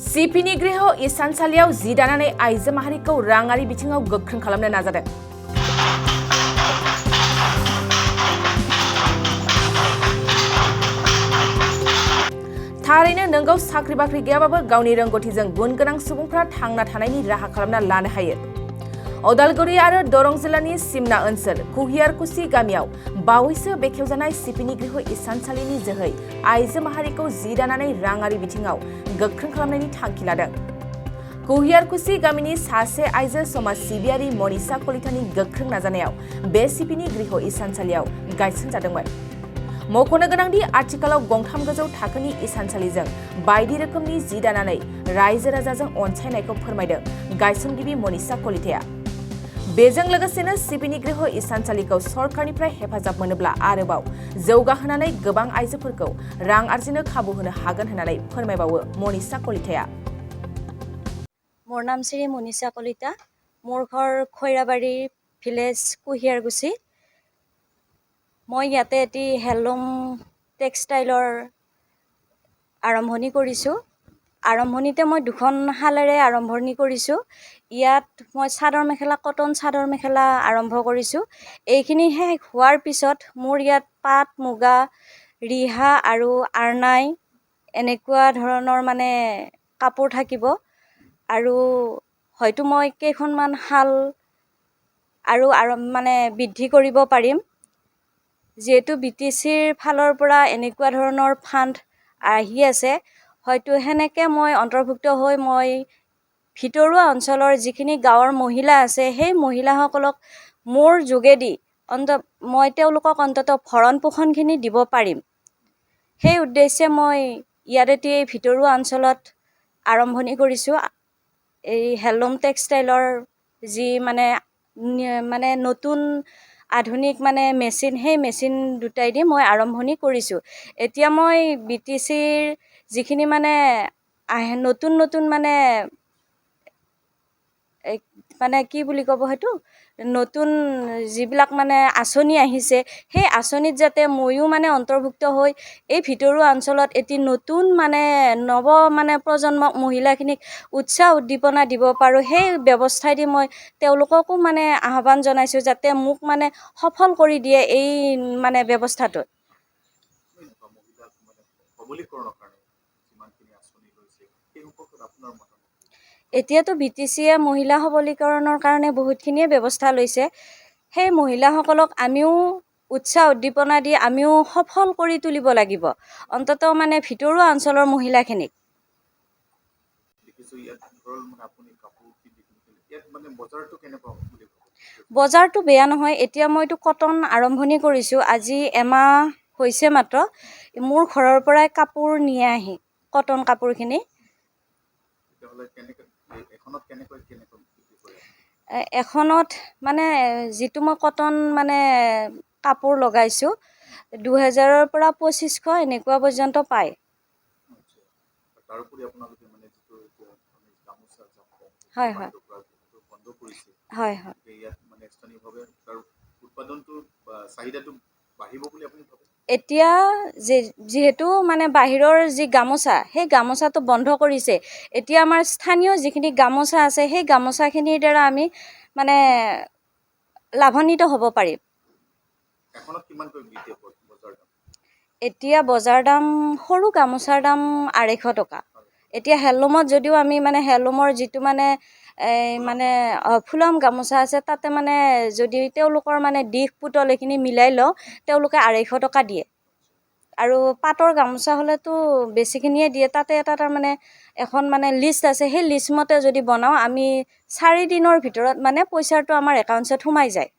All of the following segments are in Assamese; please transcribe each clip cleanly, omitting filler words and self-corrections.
सिपिनि गृह इसानसालियाव जि दानानै आइजो माहारिखौ राङारि बिथिङाव गोख्रों खालामनो नाजादों। थारैनो नोंगौ साख्रि बाख्रि गैयाबाबो गावनि रोंगौथिजों गुन गोनां सुबुंफ्रा थांना थानायनि राहा खालामना लानो हायो। अदालगुरि आरो दरं जिल्लानि सिमना ओनसोल कुहियारकुसि गामियाव बावैसो बेखेवजानाय सिपिनि गृह इसानसालिनि जोहै आइजो माहारिखौ जि दानानै राङारि बिथिङाव गोख्रों खालामनायनि थांखि लादों। कुहियारकुसि गामिनि सासे आइजो समाज सिबियारि मनिषा कलितानि गोख्रों नाजानायाव बे सिपिनि गृह इसानसालियाव गायसनजादोंमोन। मख'नो गोनांदि आथिखालाव गंथाम गोजौ थाखोनि इसानसालिजों बायदि रोखोमनि जि दानानै रायजो राजाजों अनसायनायखौ फोरमायदों गायसनगिरि मनिषा कलिताया। बेजों लोगोसेनो सिपिनि गृह इसानसालिखौ सरकारनिफ्राय हेफाजाब मोनोब्ला आरोबाव जौगाहोनानै गोबां आइजोफोरखौ रां आर्जिनो खाबु होनो हागोन होननानै फोरमायबावो मनिषा कलिताया। মোৰ নাম শ্ৰী মনিষা কলিতা। মোৰ ঘৰ খৈৰাবাৰী ভিলেজ কুহিয়াৰকুছি। মই ইয়াতে এটি হেণ্ডলুম টেক্সটাইলৰ আৰম্ভণি কৰিছোঁ। আৰম্ভণিতে মই দুখন শালেৰে আৰম্ভণি কৰিছোঁ। ইয়াত মই চাদৰ মেখেলা কটন চাদৰ মেখেলা আৰম্ভ কৰিছোঁ। এইখিনি শেষ হোৱাৰ পিছত মোৰ ইয়াত পাট মুগা ৰিহা আৰু আৰনাই এনেকুৱা ধৰণৰ মানে কাপোৰ থাকিব আৰু হয়তো মই কেইখনমান শাল আৰু মানে বৃদ্ধি কৰিব পাৰিম। যিহেতু BTCৰ ফালৰ পৰা এনেকুৱা ধৰণৰ ফাণ্ড আহি আছে, হয়তো সেনেকৈ মই অন্তৰ্ভুক্ত হৈ মই ভিতৰুৱা অঞ্চলৰ যিখিনি গাঁৱৰ মহিলা আছে সেই মহিলাসকলক মোৰ যোগেদি মই তেওঁলোকক অন্ততঃ ভৰণ পোষণখিনি দিব পাৰিম। সেই উদ্দেশ্যে মই ইয়াত এটি ভিতৰুৱা অঞ্চলত আৰম্ভণি কৰিছোঁ। এই হেণ্ডলুম টেক্সটাইলৰ যি মানে নতুন আধুনিক মানে মেচিন, সেই মেচিন দুটাই দি মই আৰম্ভণি কৰিছোঁ। এতিয়া মই BTCৰ যিখিনি মানে নতুন নতুন মানে কি বুলি ক'ব সেইটো নতুন যিবিলাক মানে আঁচনি আহিছে, সেই আঁচনিত যাতে ময়ো মানে অন্তৰ্ভুক্ত হৈ এই ভিতৰুৱা অঞ্চলত এটি নতুন মানে প্ৰজন্মক মহিলাখিনিক উৎসাহ উদ্দীপনা দিব পাৰোঁ, সেই ব্যৱস্থাই দি মই তেওঁলোককো মানে আহ্বান জনাইছোঁ যাতে মোক মানে সফল কৰি দিয়ে এই মানে ব্যৱস্থাটোত। এতিয়াতো BTCয়ে মহিলা সবলীকৰণৰ কাৰণে বহুতখিনিয়ে ব্যৱস্থা লৈছে। সেই মহিলাসকলক আমিও উৎসাহ উদ্দীপনা দি আমিও সফল কৰি তুলিব লাগিব, অন্ততঃ মানে ভিতৰুৱা অঞ্চলৰ মহিলাখিনিক। বজাৰটো বেয়া নহয়। এতিয়া মইতো কটন আৰম্ভণি কৰিছোঁ, আজি এমাহ হৈছে মাত্ৰ। মোৰ ঘৰৰ পৰাই কাপোৰ নিয়েহি কটন কাপোৰখিনি। এখনত মানে যিটো মই কটন মানে কাপোৰ লগাইছোঁ 2000ৰ পৰা 2500 এনেকুৱা পৰ্যন্ত পায়। হয় হয় হয় হয়। এতিয়া যিহেতু মানে বাহিৰৰ যি গামোচা, সেই গামোচাটো বন্ধ কৰিছে। এতিয়া আমাৰ স্থানীয় যিখিনি গামোচা আছে সেই গামোচাখিনিৰ দ্বাৰা আমি মানে লাভান্বিত হ'ব পাৰিম। এতিয়া বজাৰ দাম সৰু গামোচাৰ দাম 250 টকা। এতিয়া হেণ্ডলুমত যদিও আমি মানে হেণ্ডলুমৰ যিটো মানে ফুলাম গামোচা আছে, তাতে মানে যদি তেওঁলোকৰ মানে দিশ পুতল এইখিনি মিলাই লওঁ, তেওঁলোকে 250 টকা দিয়ে। আৰু পাটৰ গামোচা হ'লেতো বেছিখিনিয়ে দিয়ে। তাতে এটা তাৰমানে এখন মানে লিষ্ট আছে, সেই লিষ্ট মতে যদি বনাওঁ আমি 4 দিনৰ ভিতৰত মানে পইচাটো আমাৰ একাউণ্টছত সোমাই যায়।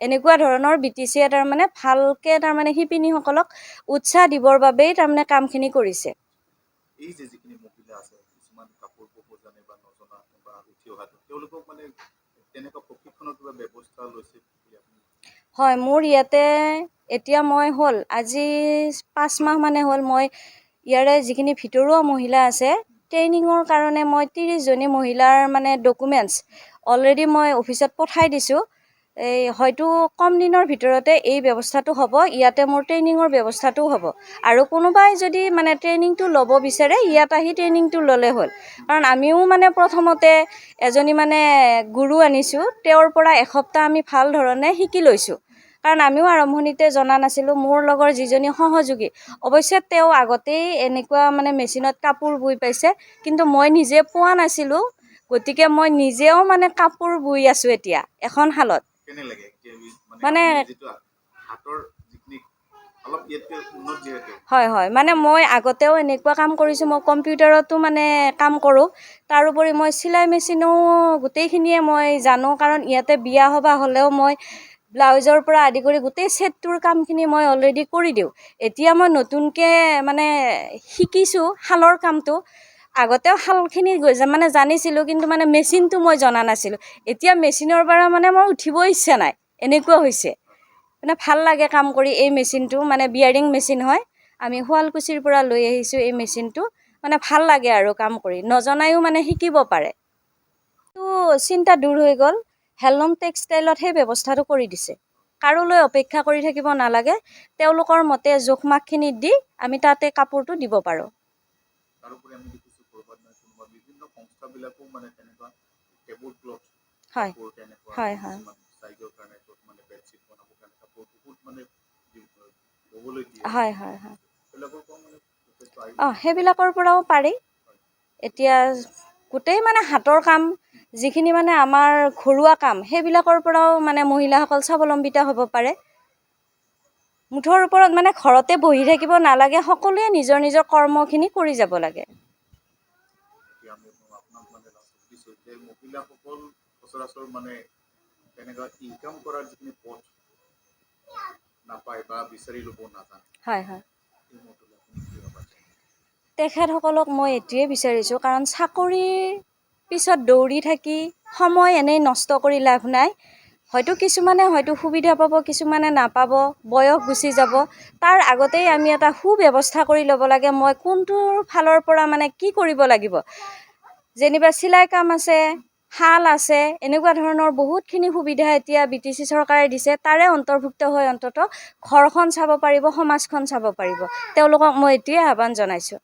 এনেকুৱা ধৰণৰ BTCয়ে তাৰমানে ভালকৈ তাৰমানে শিপিনীসকলক উৎসাহ দিবৰ বাবেই তাৰমানে কামখিনি কৰিছে। হয়, মোৰ ইয়াতে এতিয়া মই হ'ল আজি 5 মাহ মানে হ'ল মই ইয়াৰে যিখিনি ভিতৰুৱা মহিলা আছে ট্ৰেইনিঙৰ কাৰণে মই 30 জনী মহিলাৰ মানে ডকুমেণ্টছ অলৰেডি মই অফিচত পঠাই দিছোঁ। এই হয়তো কম দিনৰ ভিতৰতে এই ব্যৱস্থাটো হ'ব, ইয়াতে মোৰ ট্ৰেইনিঙৰ ব্যৱস্থাটোও হ'ব। আৰু কোনোবাই যদি মানে ট্ৰেইনিংটো ল'ব বিচাৰে ইয়াত আহি ট্ৰেইনিংটো ল'লে হ'ল। কাৰণ আমিও মানে প্ৰথমতে এজনী মানে গুৰু আনিছোঁ, তেওঁৰ পৰা এসপ্তাহ আমি ভাল ধৰণে শিকি লৈছোঁ। কাৰণ আমিও আৰম্ভণিতে জনা নাছিলোঁ। মোৰ লগৰ যিজনী সহযোগী, অৱশ্যে তেওঁ আগতেই এনেকুৱা মানে মেচিনত কাপোৰ বৈ পাইছে, কিন্তু মই নিজে পোৱা নাছিলোঁ। গতিকে মই নিজেও মানে কাপোৰ বৈ আছোঁ এতিয়া এখন শালত। মানে হয়, মানে মই আগতেও এনেকুৱা কাম কৰিছোঁ, মই কম্পিউটাৰতো মানে কাম কৰোঁ। তাৰোপৰি মই চিলাই মেচিনো গোটেইখিনিয়ে মই জানো, কাৰণ ইয়াতে বিয়া সবাহ হ'লেও মই ব্লাউজৰ পৰা আদি কৰি গোটেই ছেটটোৰ কামখিনি মই অলৰেডি কৰি দিওঁ। এতিয়া মই নতুনকৈ মানে শিকিছোঁ শালৰ কামটো। আগতেও শালখিনি মানে জানিছিলোঁ, কিন্তু মানে মেচিনটো মই জনা নাছিলোঁ। এতিয়া মেচিনৰ পৰা মানে মোৰ উঠিব ইচ্ছা নাই, এনেকুৱা হৈছে। মানে ভাল লাগে কাম কৰি। এই মেচিনটো মানে বিয়াৰিং মেচিন হয়, আমি শুৱালকুছিৰ পৰা লৈ আহিছোঁ এই মেচিনটো। মানে ভাল লাগে আৰু কাম কৰি, নজনায়ো মানে শিকিব পাৰে। তো চিন্তা দূৰ হৈ গ'ল। হেলল'ম টেক্সটাইলত সেই ব্যৱস্থাটো কৰি দিছে। কাৰোলৈ অপেক্ষা কৰি থাকিব নালাগে, তেওঁলোকৰ মতে জোখমাখখিনি দি আমি তাতে কাপোৰটো দিব পাৰোঁ। হয়, হয়, হয়, হয়, হয়, হয়। সেইবিলাকৰ পৰাও পাৰি। এতিয়া গোটেই মানে হাতৰ কাম, যিখিনি মানে আমাৰ ঘৰুৱা কাম, সেইবিলাকৰ পৰাও মানে মহিলাসকল স্বাৱলম্বিতা হ'ব পাৰে। মুঠৰ ওপৰত মানে ঘৰতে বহি থাকিব নালাগে, সকলোৱে নিজৰ নিজৰ কৰ্মখিনি কৰি যাব লাগে। হয়, হয়। তেখেতসকলক মই এইটোৱে বিচাৰিছোঁ, কাৰণ চাকৰিৰ পিছত দৌৰি থাকি সময় এনেই নষ্ট কৰি লাভ নাই। হয়তো কিছুমানে হয়তো সুবিধা পাব, কিছুমানে নাপাব, বয়স গুচি যাব। তাৰ আগতেই আমি এটা সুব্যৱস্থা কৰি ল'ব লাগে, মই কোনটোৰ ফালৰ পৰা মানে কি কৰিব লাগিব। যেনিবা চিলাই কাম আছে, শাল আছে, এনেকুৱা ধৰণৰ বহুতখিনি সুবিধা এতিয়া BTC চৰকাৰে দিছে। তাৰে অন্তৰ্ভুক্ত হৈ অন্ততঃ ঘৰখন চাব পাৰিব, সমাজখন চাব পাৰিব। তেওঁলোকক মই এইটোৱে আহ্বান জনাইছোঁ।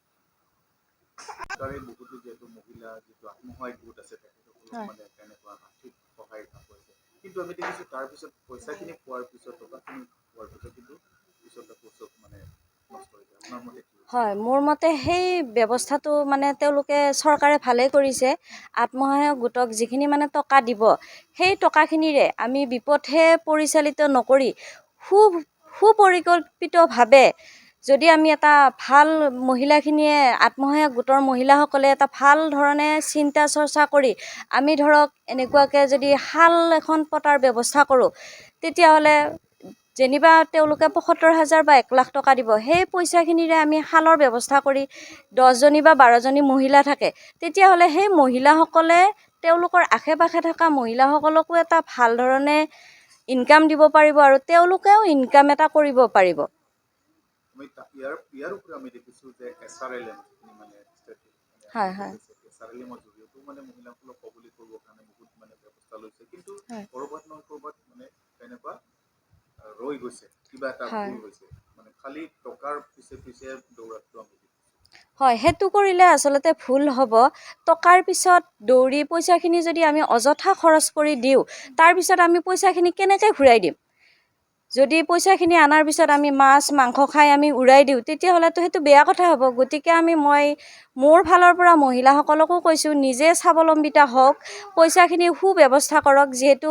হয়, মোৰ মতে সেই ব্যৱস্থাটো মানে তেওঁলোকে চৰকাৰে ভালেই কৰিছে। আত্মসহায়ক গোটক যিখিনি মানে টকা দিব, সেই টকাখিনিৰে আমি বিপথে পৰিচালিত নকৰি সুপৰিকল্পিতভাৱে যদি আমি এটা ভাল মহিলাখিনিয়ে, আত্মসহায়ক গোটৰ মহিলাসকলে এটা ভাল ধৰণে চিন্তা চৰ্চা কৰি আমি ধৰক এনেকুৱাকৈ যদি শাল এখন পতাৰ ব্যৱস্থা কৰোঁ, তেতিয়াহ'লে যেনিবা তেওঁলোকে ৭৫,০০০ বা ১,০০,০০০ টকা দিব, সেই পইচাখিনিৰে আমি শালৰ ব্যৱস্থা কৰি 10জনী বা 12জনী মহিলা থাকে, তেতিয়াহ'লে সেই মহিলাসকলে তেওঁলোকৰ আশে পাশে থকা মহিলাসকলকো এটা ভাল ধৰণে ইনকাম দিব পাৰিব, আৰু তেওঁলোকেও ইনকাম এটা কৰিব পাৰিব। হয়, হয়। হয়, সেইটো কৰিলে আচলতে ভুল হ'ব। টকাৰ পিছত দৌৰি পইচাখিনি যদি আমি অযথা খৰচ কৰি দিওঁ, তাৰপিছত আমি পইচাখিনি কেনেকৈ ঘূৰাই দিম? যদি পইচাখিনি অনাৰ পিছত আমি মাছ মাংস খাই আমি উৰাই দিওঁ, তেতিয়াহ'লেতো সেইটো বেয়া কথা হ'ব। গতিকে মই মোৰ ফালৰ পৰা মহিলাসকলকো কৈছোঁ, নিজে স্বাৱলম্বিতা হওক, পইচাখিনি সুব্যৱস্থা কৰক। যিহেতু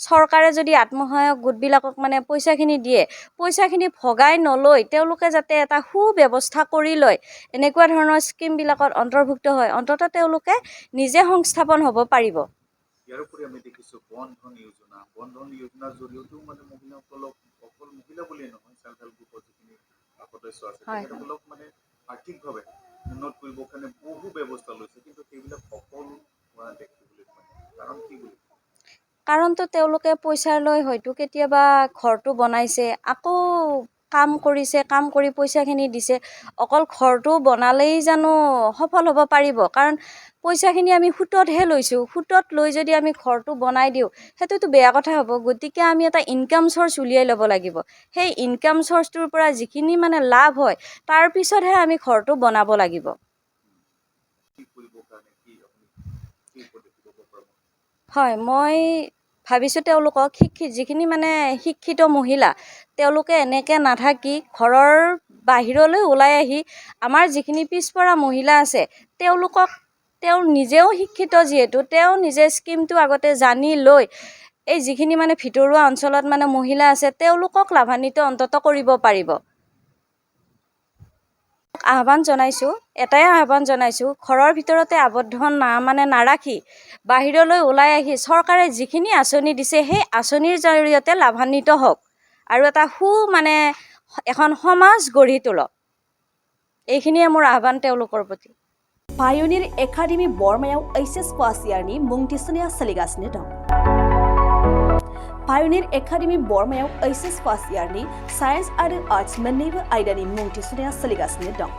চৰকাৰে যদি আত্মসহায়ক গোটবিলাকক মানে পইচাখিনি দিয়ে, পইচাখিনি ভগাই নলৈ তেওঁলোকে যাতে এটা সুব্যৱস্থা কৰি লয়, এনেকুৱা ধৰণৰ স্কিমবিলাকত অন্তৰ্ভুক্ত হয়, অন্ততঃ তেওঁলোকে নিজে সংস্থাপন হ'ব পাৰিব। হয়, কাৰণটো তেওঁলোকে পইচা লৈ হয়তো কেতিয়াবা ঘৰটো বনাইছে, আকৌ কাম কৰিছে, কাম কৰি পইচাখিনি দিছে, অকল ঘৰটো বনালেই জানো সফল হ'ব পাৰিব? কাৰণ পইচাখিনি আমি সুততহে লৈছোঁ, সুতত লৈ যদি আমি ঘৰটো বনাই দিওঁ সেইটোতো বেয়া কথা হ'ব। গতিকে আমি এটা ইনকাম চ'ৰ্চ উলিয়াই ল'ব লাগিব। সেই ইনকাম চ'ৰ্চটোৰ পৰা যিখিনি মানে লাভ হয় তাৰ পিছতহে আমি ঘৰটো বনাব লাগিব। হয়, মই ভাবিছোঁ তেওঁলোকক যিখিনি মানে শিক্ষিত মহিলা তেওঁলোকে এনেকৈ নাথাকি ঘৰৰ বাহিৰলৈ ওলাই আহি আমাৰ যিখিনি পিছপৰা মহিলা আছে তেওঁ নিজেও শিক্ষিত, যিহেতু তেওঁ নিজে স্কিমটো আগতে জানি লৈ এই যিখিনি মানে ভিতৰুৱা অঞ্চলত মানে মহিলা আছে তেওঁলোকক লাভান্বিত অন্তত কৰিব পাৰিব। এটাই আহ্বান জনাইছোঁ, ঘৰৰ ভিতৰতে আবদ্ধ নাৰাখি বাহিৰলৈ ওলাই আহি চৰকাৰে যিখিনি আঁচনি দিছে সেই আঁচনিৰ জৰিয়তে লাভান্বিত হওক আৰু এটা এখন সমাজ গঢ়ি তোলক। এইখিনিয়ে মোৰ আহ্বান তেওঁলোকৰ প্ৰতি। पायनिर एकाडेमि बरमायाव HS पास इयारनि मुं थिसननाया सोलिगासिनो दं। पायनिर एकाडेमि बरमायाव HS पास इयारनि साइन्स आरो आर्ट्स मोन्नैबो आयदानि मुं थिसननाया सोलिगासिनो दं।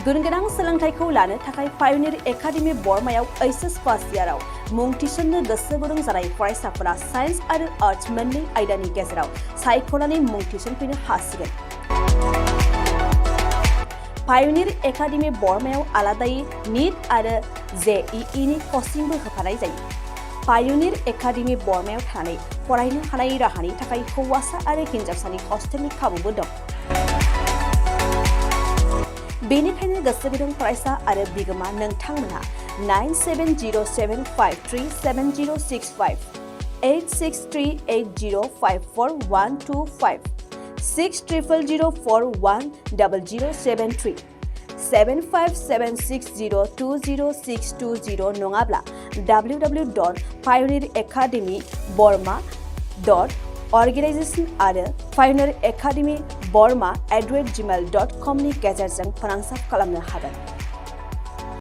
गुनगोनां सोलोंथाइखौ लानो थाखाय पायनिर एकाडेमि बरमायाव HS पास इयाराव मुं थिसननो गोसो गुदुं जानाय फरायसाफोरा साइन्स आरो आर्ट्स मोन्नै आयदानि गेजेराव सायख'नानै मुं थिसनफैनो हासिगोन। पायनिर एकाडेमि बरमायाव आलादायै नीट आरो JEE नि कचिंबो होफानाय जायो। पायनिर एकाडेमि बरमायाव थानानै फरायनो हानाय राहानि थाखाय हौवासा आरो हिन्जावसानि हस्टेलनि खाबुबो दं। बेनिखायनो गोसो गुदुं फरायसा आरो बिगोमा नोंथांमोनहा 9707537065 8638054125 6000410073 7576020620 नङाब्ला www.pioneeracademyborma.organization आरो pioneeracademyborma@gmail.com नि गेजेरजों फोनांजाब खालामनो हागोन।